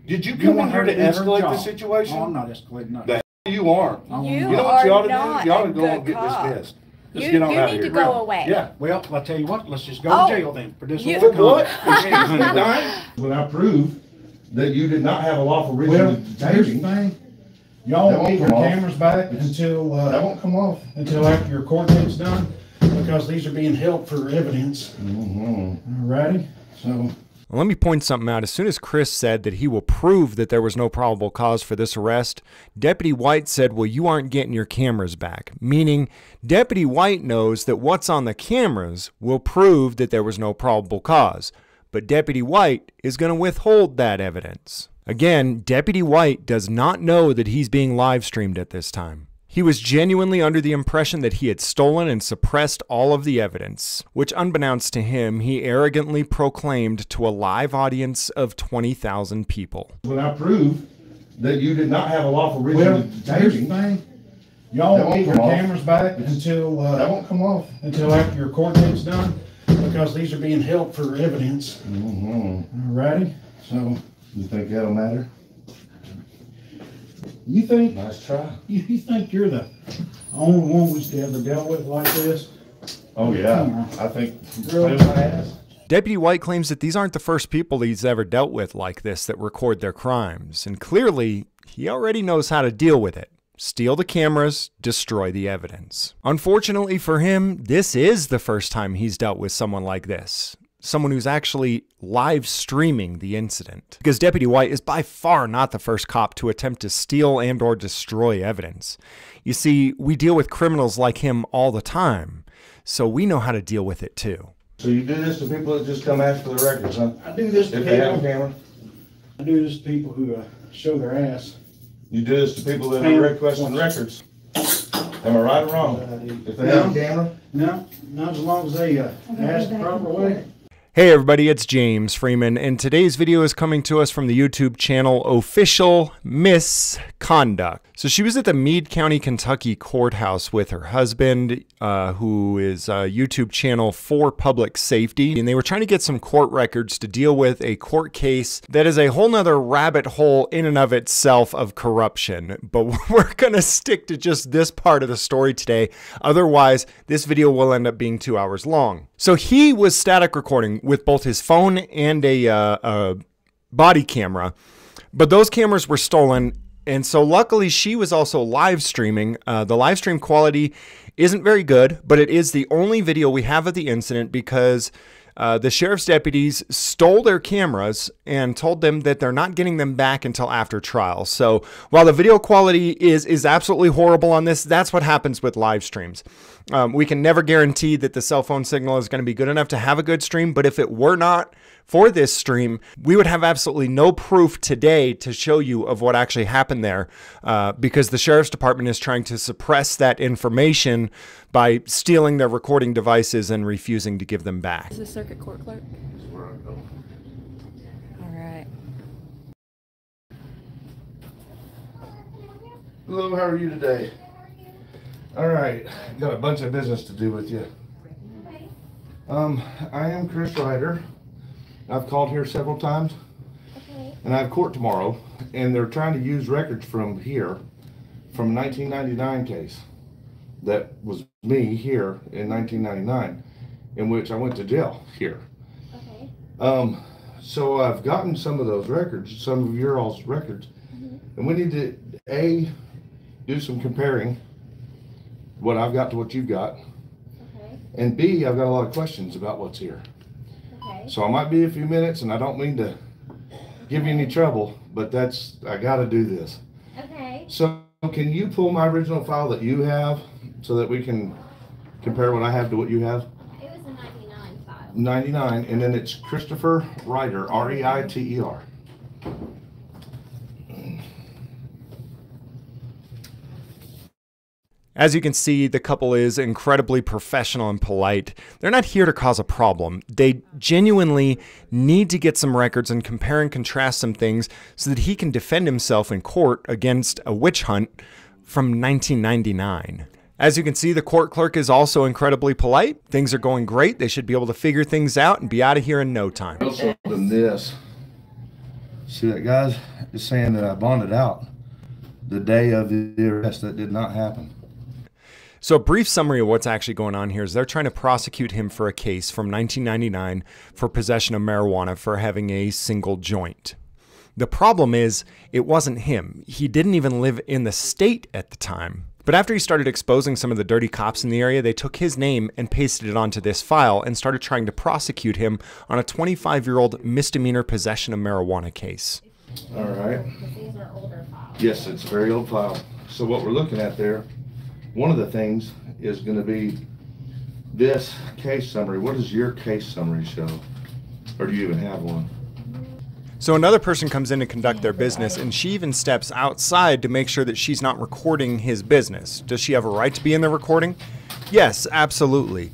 Did you come in here to escalate the situation? Oh, I'm not escalating nothing. The hell you aren't. You know what you ought to are do? You ought to not go a and get good cop. dismissed. Let's You get on out of need here. to go away. Yeah. Well, I'll tell you what, let's just go Oh, to jail then for you- disorderly For what? conduct. When I prove that you did not have a lawful reason Well, to here's detain the me, thing. Y'all That won't won't get your come off. cameras back until, that won't come off. after your court date's done, because these are being held for evidence. Mm-hmm. Alrighty? So, Well, let me point something out. As soon as Chris said that he will prove that there was no probable cause for this arrest, Deputy White said, well, you aren't getting your cameras back. Meaning, Deputy White knows that what's on the cameras will prove that there was no probable cause. But Deputy White is going to withhold that evidence. Again, Deputy White does not know that he's being live streamed at this time. He was genuinely under the impression that he had stolen and suppressed all of the evidence, which unbeknownst to him, he arrogantly proclaimed to a live audience of 20,000 people. When I prove that you did not have a lawful reason well, to detain here's the me, thing. Y'all That won't won't get your come off. cameras back until, that won't come off. after your court date's done, because these are being held for evidence. Mm-hmm. Alrighty? So, You think that'll matter? you think, Nice try. you think you're the only one we've ever dealt with like this? Oh Come yeah, on. I think. Really? Play my ass. Deputy White claims that these aren't the first people he's ever dealt with like this that record their crimes, and clearly, he already knows how to deal with it. Steal the cameras, destroy the evidence. Unfortunately for him, this is the first time he's dealt with someone like this. Someone who's actually live streaming the incident. Because Deputy White is by far not the first cop to attempt to steal and or destroy evidence. You see, we deal with criminals like him all the time, so we know how to deal with it too. So you do this to people that just come ask for the records, huh? I do this to If they have a people, camera? I do this to people who show their ass. You do this to people that are requesting records. Am I right or wrong? If they have a camera? No, not as long as they ask the proper way. Hey everybody, it's James Freeman, and today's video is coming to us from the YouTube channel Official Misconduct. So she was at the Meade County, Kentucky courthouse with her husband, who is a YouTube channel for public safety, and they were trying to get some court records to deal with a court case that is a whole nother rabbit hole in and of itself of corruption. But we're gonna stick to just this part of the story today. Otherwise, this video will end up being 2 hours long. So he was static recording with both his phone and a body camera, but those cameras were stolen. And so luckily she was also live streaming. The live stream quality isn't very good, but it is the only video we have of the incident because the sheriff's deputies stole their cameras and told them that they're not getting them back until after trial. So while the video quality is absolutely horrible on this, that's what happens with live streams. We can never guarantee that the cell phone signal is going to be good enough to have a good stream, but if it were not for this stream, we would have absolutely no proof today to show you of what actually happened there because the sheriff's department is trying to suppress that information by stealing their recording devices and refusing to give them back. Is the circuit court clerk? All right. Hello, how are you today? All right, got a bunch of business to do with you. I am Chris Ryder. I've called here several times. Okay. And I have court tomorrow, and they're trying to use records from here, from a 1999 case. That was me here in 1999, in which I went to jail here. Okay. So I've gotten some of those records, some of your all's records, and we need to, A, do some comparing, what I've got to what you've got, Okay. and B, I've got a lot of questions about what's here. Okay. So I might be a few minutes, and I don't mean to give you any trouble, but I gotta do this. Okay. So can you pull my original file that you have so that we can compare what I have to what you have? It was a 99 file. 99, and then it's Christopher Reiter, R-E-I-T-E-R. As you can see, the couple is incredibly professional and polite. They're not here to cause a problem. They genuinely need to get some records and compare and contrast some things so that he can defend himself in court against a witch hunt from 1999. As you can see, the court clerk is also incredibly polite. Things are going great. They should be able to figure things out and be out of here in no time. Also than this. See that, guys? It's saying that I bonded out the day of the arrest. That did not happen. So a brief summary of what's actually going on here is they're trying to prosecute him for a case from 1999 for possession of marijuana for having a single joint. The problem is it wasn't him. He didn't even live in the state at the time. But after he started exposing some of the dirty cops in the area, they took his name and pasted it onto this file and started trying to prosecute him on a 25-year-old misdemeanor possession of marijuana case. All right. Because these are older files. Yes, it's a very old file. So what we're looking at there, one of the things is going to be this case summary. What does your case summary show? Or do you even have one? So another person comes in to conduct their business, and she even steps outside to make sure that she's not recording his business. Does she have a right to be in the recording? Yes, absolutely.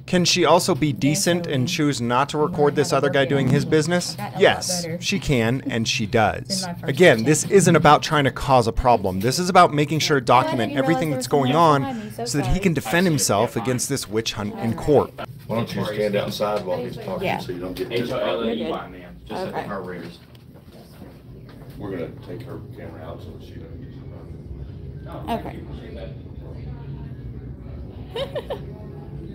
Can she also be decent and choose not to record this other guy doing his business? Yes, she can, and she does. Again, this isn't about trying to cause a problem. This is about making sure to document everything that's going on so that he can defend himself against this witch hunt in court. Why don't you stand outside while he's talking Yeah. so you don't get H-O-L-L-E-Y, ma'am. Just like the Okay. carburetors. We're going to take her camera out so that she doesn't use it. Okay.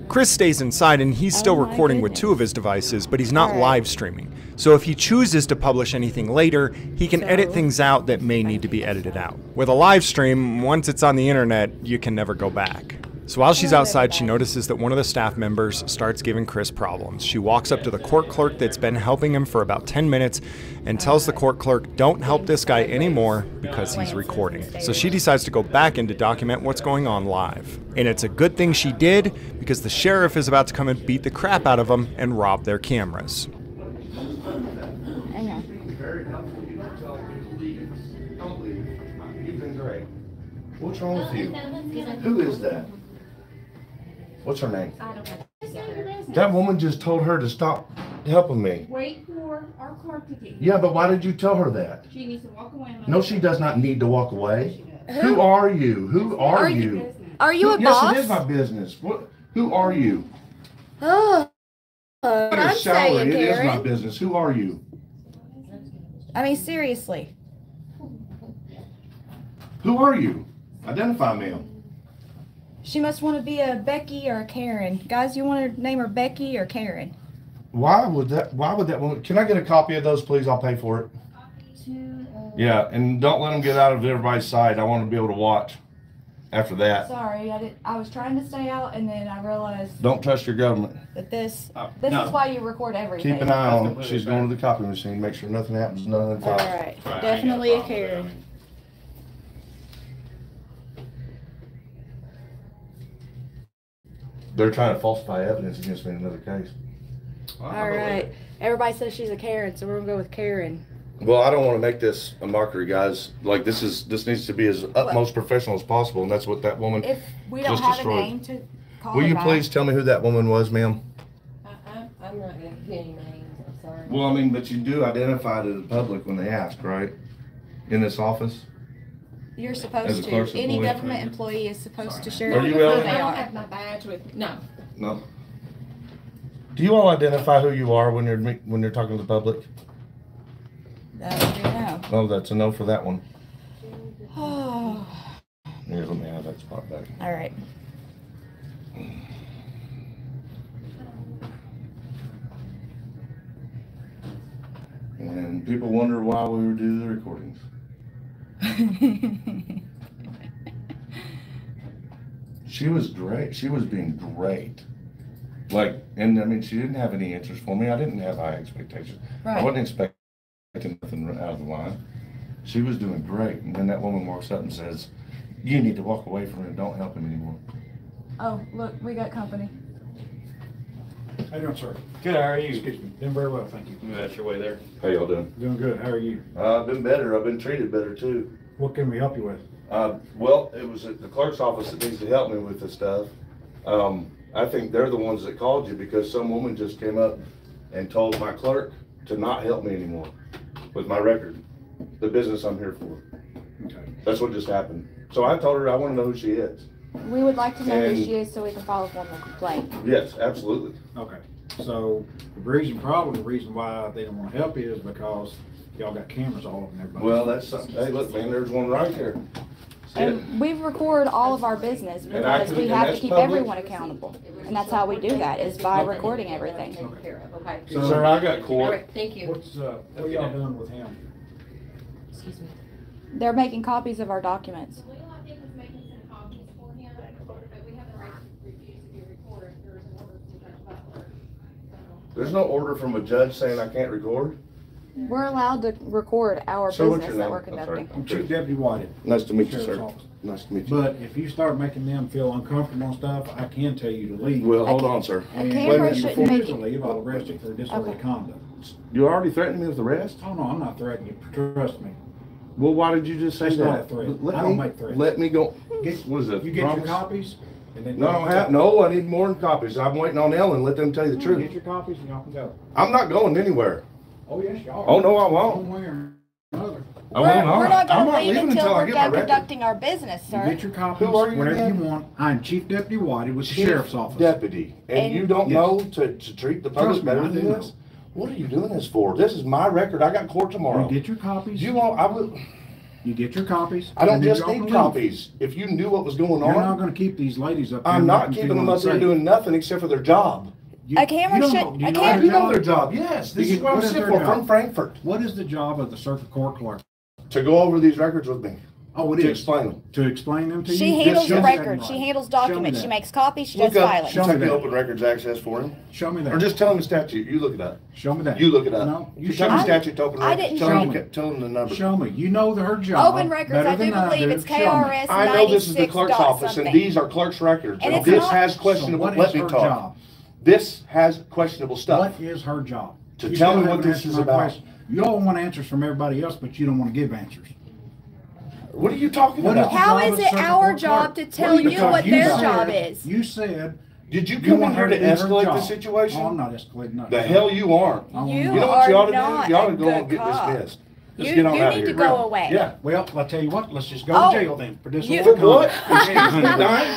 Chris stays inside and he's still Oh my recording with goodness. 2 of his devices, but he's not All right. live streaming. So if he chooses to publish anything later, he can edit things out that may need to be edited out. With a live stream, once it's on the internet, you can never go back. So while she's outside, she notices that one of the staff members starts giving Chris problems. She walks up to the court clerk that's been helping him for about 10 minutes and tells the court clerk, don't help this guy anymore because he's recording. So she decides to go back in to document what's going on live. And it's a good thing she did because the sheriff is about to come and beat the crap out of them and rob their cameras. Hang on. Very helpful. You don't tell people to leave. Don't leave. You've been great. What's wrong with you? Who is that? What's her name? I don't know. It's none of your business. That woman just told her to stop helping me. Wait for our clerk to get here. Yeah, but why did you tell her that? She needs to walk away. No, she does not need to walk away. Who are you? Who are you? Are you a Yes, boss? it is my business. What? Who are you? Oh, Get a I'm salary. saying, It is my Karen. business. Who are you? I mean, seriously. Who are you? Identify, ma'am. She must want to be a Becky or a Karen. Guys, you want to name her Becky or Karen? Why would that woman? Can I get a copy of those, please? I'll pay for it. Yeah, and don't let them get out of everybody's sight. I want to be able to watch after that. Sorry, I was trying to stay out, and then I realized Don't trust your government. that this no. is why you record everything. Keep an eye on it. completely She's going to the copy machine. Make sure nothing happens. None of the All files. right, Right, definitely I a ain't got a problem with Karen. They're trying to falsify evidence against me in another case. All right, everybody says she's a Karen, so we're gonna go with Karen. Well, I don't want to make this a mockery, guys. Like this needs to be as utmost professional as possible, and that's what that woman. If we don't Just have destroyed. a name to call Will her you by. please tell me who that woman was, ma'am? I'm not gonna get any names, I'm sorry. Well, I mean, but you do identify to the public when they ask, right? In this office. You're As a supposed to. clerk's Any employee. government employee is supposed to share Are you who Ellen? they I don't are. have my badge with, no. No. Do you all identify who you are when you're talking to the public? That would be no. Oh, that's a no for that one. Oh, Here, let me have that spot back. all right. And people wonder why we would do the recordings. She was great. She was being great. Like, and I mean, she didn't have any interest for me. I didn't have high expectations. I Right. wasn't expecting nothing out of the line. She was doing great. And then that woman walks up and says, you need to walk away from him. Don't help him anymore. Oh, look, we got company. How you doing, sir? Good, how are you? Excuse me. Doing very well, thank you. You got your way there. How y'all doing? Doing good. How are you? I've been better. I've been treated better too. What can we help you with? Well, it was at the clerk's office that needs to help me with this stuff. I think they're the ones that called you because some woman just came up and told my clerk to not help me anymore with my record, the business I'm here for. Okay. That's what just happened. So I told her I want to know who she is. We would like to know who And- she is so we can file a formal complaint. Yes, absolutely. Okay. So the reason why they don't want to help you is because Y'all got cameras all over everybody. Well, that's something. Hey, look, man, there's one right there. See it? And we record all of our business because we have to keep everyone accountable. And that's how we do that, is by recording everything. Taken care of, okay? Sir, I got All court. right, thank you. What y'all doing with him? Excuse me. They're making copies of our documents. Legal, I think, was making some copies for him, but we have the right to refuse to be recorded. There is an order from Judge Butler. There's no order from a judge saying I can't record. We're allowed to record our So what's business your that name? we're I'm sorry. conducting. I'm Chief Deputy Whited. Nice to meet you, Sheriff's sir. Office. Nice to meet you. But if you start making them feel uncomfortable and stuff, I can tell you to leave. Well, hold on, sir. A And camera when shouldn't before make you it. leave, I'll arrest you for disorderly Okay. conduct. You already threatened me with arrest? Oh, no, I'm not threatening you. Trust me. Well, why did you just say That's that? not a threat. Let I don't me- make threats. Let me go. Get, What is it? you get your promise? copies, and then No, I don't have. No, I need more than copies. I'm waiting on Ellen. Let them tell you the Get truth. your copies, and y'all can go. I'm not going anywhere. Oh yes, y'all. Oh no, I won't. One way or another. I We're will not I'm gonna not leave leaving until I we're get my done record. conducting our business, You sir. get your copies, Who are you whatever again? you want. I'm Chief Deputy Whited with the Chief Sheriff's Office. Deputy, and And- you don't Yes. know to treat the public Trust me, better I than do this? What are you doing this for? This is my record. I got court tomorrow. You get your copies. You won't. I will. You get your copies. I don't and then just y'all can need leave. copies. If you knew what was going You're not on, gonna keep these ladies up there. I'm and not make keeping feel them up there unsafe. doing nothing except for their job. You- A camera you don't should- know- do you a know camera- their You know job? their job. Yes, this You is what I'm what is sitting their for job? from Frankfurt What is the job of the circuit court clerk? to go over these records with me Oh, it to is. explain them. To explain them to you? She Just handles show the me that records, she right. handles Show me documents, that. she makes copies, she does Look up, filings. Show me check the that. open records access for him, Show me that. or just tell him the statute. You look it up. Show me that. You look it up. No, you You show tell him the me. statute to open I records. didn't Tell him, show me. tell him the number. Show me. You know her job. Open records, better I do than believe do. it's Show me. KRS I know this is the 96 clerk's dot office, and something. these are clerk's records. And And it's this not- has So questionable. what Let is me her talk. job? This has questionable stuff. What is her job? To You tell still me what haven't this answered is my about. question. You all want answers from everybody else, but you don't want to give answers. What are you talking What is about? the How job is of it circuit our court job clerk? to tell you Because what you their said- job is? You said. Did you you come in want here her to do her escalate the job. situation? Oh, I'm not escalating nothing. The hell you aren't. I won't You do You know that. what you ought to not do? You ought to a go and good get cop. dismissed. Just You get on out need of to here. go away. Yeah, well, I'll tell you what, let's just go Oh. to jail then for You- disorderly For what? conduct.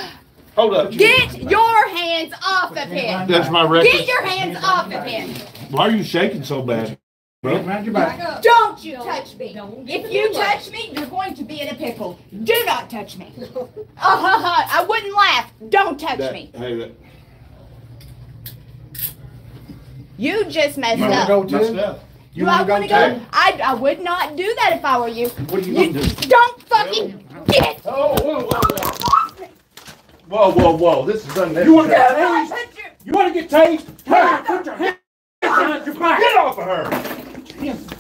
Hold up. Get your hands off of him! That's my record. Get your hands off of him! Why are you shaking so bad? Get behind your back. Don't you touch me! Don't If do you it. touch me, you're going to be in a pickle. Do not touch me. I wouldn't laugh. Don't touch me. Hey, that. You just messed You wanna up. go Messed too? up. You Do I wanna want to go go? too? I would not do that if I were you. What are you gonna do? Don't fucking get. Oh, whoa, whoa, whoa. Whoa, whoa, this is unnecessary. You want that? Don't touch your- You want to get tased? Hey, put your hands behind your back. Get off of her!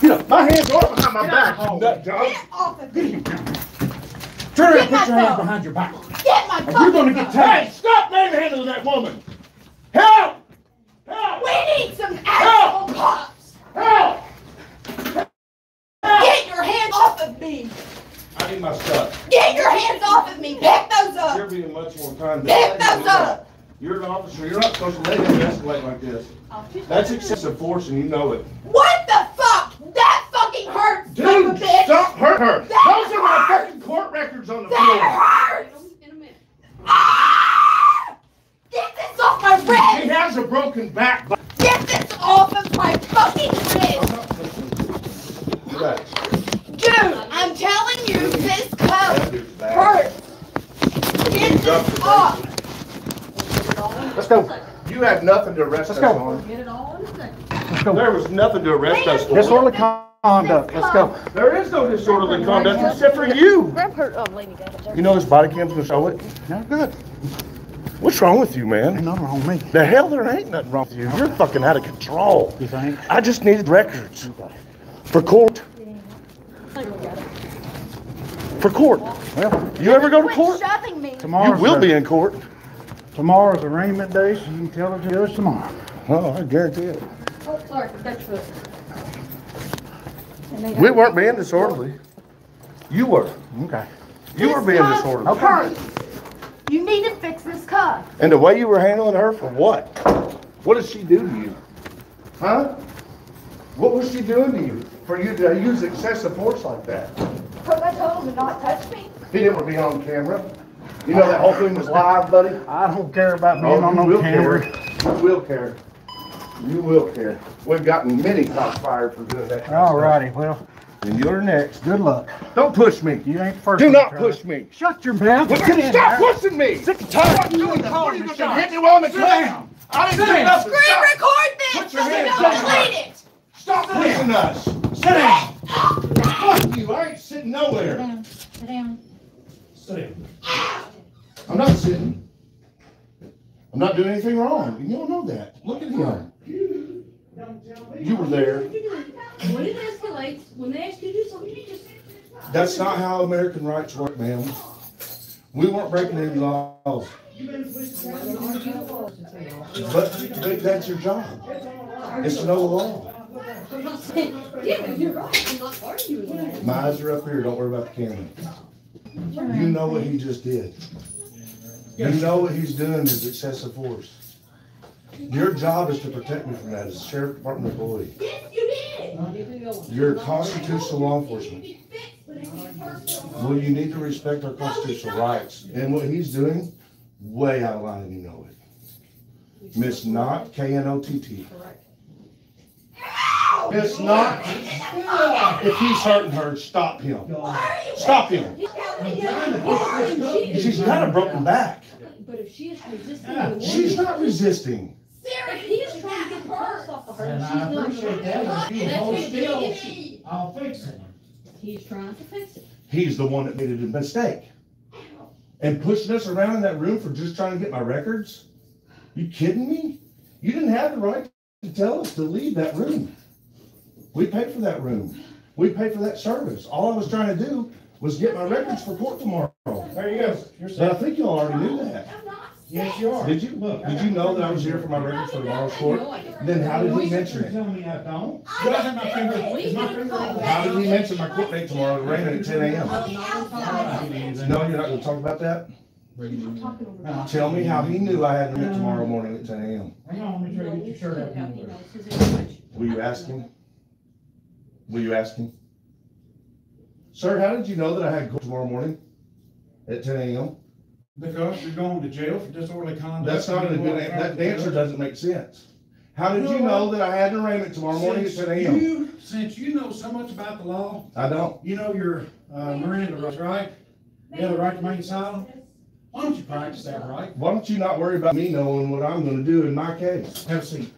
Get up. My hands are behind my back, you nut job. Get off of me. Turn Get and my put your hands phone. behind your back. Get my And you're gonna fucking get phone. tased. Stop manhandling that woman! Help! Help! We need some actual cops. Help! Get your hands off of me. I need my stuff. Get your hands off of me. Pick those You're up. being much more kind Pick those up. You're an officer. You're not supposed to let him escalate like this. That's excessive force, and you know it. What the fuck? That fucking hurts, son of a Dude, bitch. stop hurting her. That Those are my hurts. fucking court records on the That floor. hurts. Ah! Get this off my He wrist. has a broken back. Get this off of my fucking wrist. Relax. Dude, I'm telling you, this coat dude's bad. hurts. Get this off. Let's go. You had nothing to arrest us on. Get it all in a second. There was nothing to arrest us for. Disorderly conduct. Let's go. There is no disorderly conduct except for you. Grab her, lady, You know this body cam's gonna show it? Yeah, good. What's wrong with you, man? Ain't nothing wrong with me. The hell, there ain't nothing wrong with you. You're fucking out of control. You think? I just needed records. For court. For court. Well, You ever go to Quit court? shoving me. You tomorrow's will the- be in court. Tomorrow's arraignment day, so you can tell the judge tomorrow. Oh, I guarantee it. Oh, sorry, touch foot. We weren't being disorderly. You were. Okay. You were being disorderly. Hurts. You need to fix this cuff. And the way you were handling her for what? What did she do to you? Huh? What was she doing to you for you to use excessive force like that? Because I told him to not touch me. He didn't want to be on camera. You know that whole thing was live, buddy? I don't care about being Oh, on you no will camera. care. You will care. You will care. We've gotten many cops fired for doing that. All righty, well, And you're next. good luck. Don't push me. You ain't the first. Do one not to push try. me. Shut your mouth. Well, Get in stop there. pushing me. Sick and tired of you What calling you me gonna shots. hit me while I'm at Sit class? down. I didn't Sit say down. nothing. Screen record this, Put your so we hands don't down. delete it. Stop pushing us. Sit down. Fuck you. I ain't sitting nowhere. Sit down. Sit down. I'm not sitting. I'm not doing anything wrong. You don't know that. Look at him. You were there. When it escalates, when they ask you to do something, you just. That's not how American rights work, ma'am. We weren't breaking any laws. But that's your job. It's to know the law. I'm not saying, yeah, you're right, I'm not arguing with that. My eyes are up here. Don't worry about the camera. You know what he just did. You know what he's doing is excessive force. Your job is to protect me from that as a sheriff department employee. Yes, you did. You're constitutional law enforcement. Well, you need to respect our constitutional rights. And what he's doing, way out of line, and you know it. Miss Knott, K-N-O-T-T. Miss Knott, if he's hurting her, stop him. Stop him. She's got a broken back. But if she is resisting. She's not resisting. If he is trying to get the purse off of her, And she's I not. appreciate that. If you That's hold his still, issue. I'll fix it. He's trying to fix it. He's the one that made a mistake. And pushing us around in that room for just trying to get my records? You kidding me? You didn't have the right to tell us to leave that room. We paid for that room. We paid for that service. All I was trying to do was get my records for court tomorrow. There you go. You're But I set. think you all already knew that. Yes, you are. Did you? Look. Did you know that I was here for my records for tomorrow's court? Then how did he mention You're it? telling me I don't? Do I have my finger? Is my finger on the How did he mention my court date tomorrow, Raymond, at 10 a.m.? No, you're not gonna talk about that? Tell me how he knew I had to meet tomorrow morning at 10 a.m. Hang on, let me try to get your shirt out. of here. Will you ask him? Will you ask him? Sir, how did you know that I had court tomorrow morning at 10 a.m.? Because you're going to jail for disorderly conduct. That's not a good, that answer doesn't make sense. How did you know that I had an arraignment tomorrow morning at 10 a.m.? Since you know so much about the law, I don't. you know your Miranda rights, right? You have the right to remain silent. Why don't you practice that right? Why don't you not worry about me knowing what I'm gonna do in my case? Have a seat.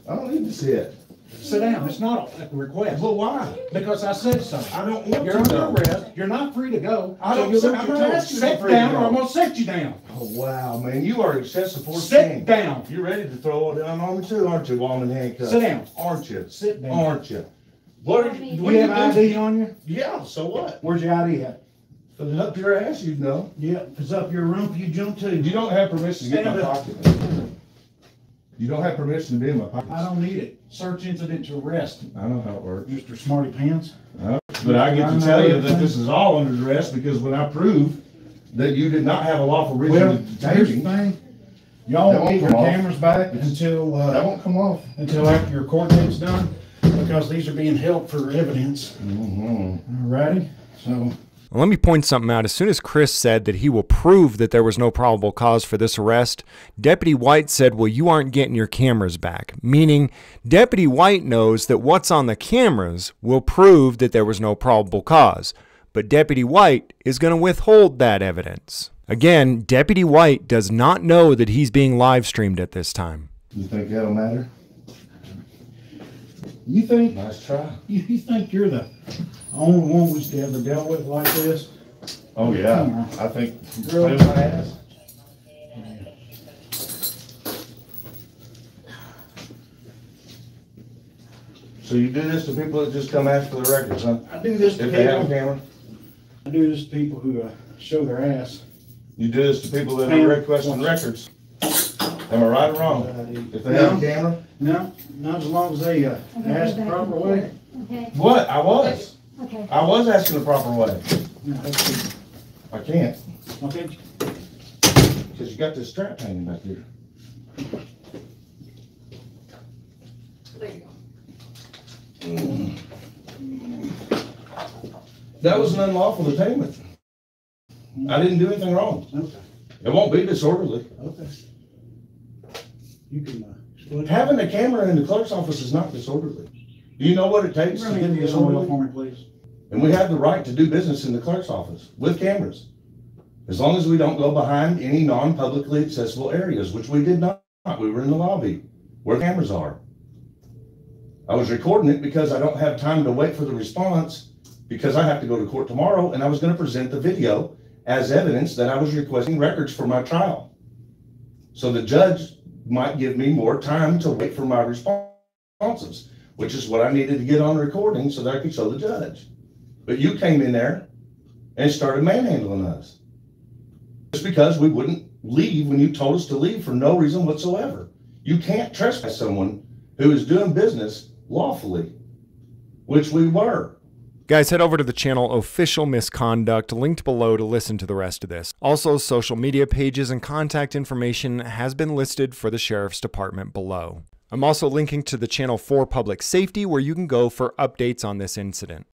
I don't need to sit. Sit down. It's not a request. Well, why? Because I said so. I don't want You're to under go. arrest. You're not free to go. I don't- So you're I'm not asking sit for you to down or go. I'm gonna set you down. Oh, wow, man, you are excessive force. Sit king. down. You're ready to throw it down on me too, aren't you, while I'm in handcuffs? Sit down. Aren't you? Sit down. Aren't you? What are Do you, you what are have you doing? ID on you? Yeah, so what? Where's your ID at? If it's up your ass, you'd know. Yeah, if it's up your room, you jump to. You don't have permission to get in my Stand pocket. You don't have permission to be in my pocket. I don't need it. Search incident to arrest, I know how it works. Mr. Smarty Pants. But I get to tell you that this is all under duress because when I prove that you did not have a lawful reason Well, to here's the detain me, thing. Y'all That won't won't leave your come off. cameras back until, that won't come off. until after your court date's done, because these are being held for evidence. Mm-hmm. Alrighty? So, Well, let me point something out. As soon as Chris said that he will prove that there was no probable cause for this arrest, Deputy White said, well, you aren't getting your cameras back. Meaning, Deputy White knows that what's on the cameras will prove that there was no probable cause. But Deputy White is going to withhold that evidence. Again, Deputy White does not know that he's being live streamed at this time. You think that'll matter? you think, Nice try. you think you're the only one we've ever dealt with like this? Oh, yeah. I think. Girl. Play my ass. So you do this to people that just come ask for the records, huh? I do this to If they have a people, camera? I do this to people who show their ass. You do this to people that are requesting records? Am I right or wrong? If they have a camera? No, not as long as they ask the proper way. Okay, What? I was. okay. I was asking the proper way. No, that's- I can't, Okay, because you got this strap hanging back here. There you go. That was an unlawful detainment. I didn't do anything wrong. okay, It won't be disorderly. okay. You can Having a camera in the clerk's office is not disorderly. Do you know what it takes to get Really, it this one disorderly? for me, please. And we have the right to do business in the clerk's office with cameras. As long as we don't go behind any non-publicly accessible areas, which we did not. We were in the lobby where cameras are. I was recording it because I don't have time to wait for the response because I have to go to court tomorrow, and I was going to present the video as evidence that I was requesting records for my trial. So the judge might give me more time to wait for my responses, which is what I needed to get on recording so that I could show the judge. But you came in there and started manhandling us just because we wouldn't leave when you told us to leave for no reason whatsoever. You can't trespass someone who is doing business lawfully, which we were. Guys, head over to the channel Official Misconduct, linked below to listen to the rest of this. Also, social media pages and contact information has been listed for the Sheriff's Department below. I'm also linking to the channel For Public Safety, where you can go for updates on this incident.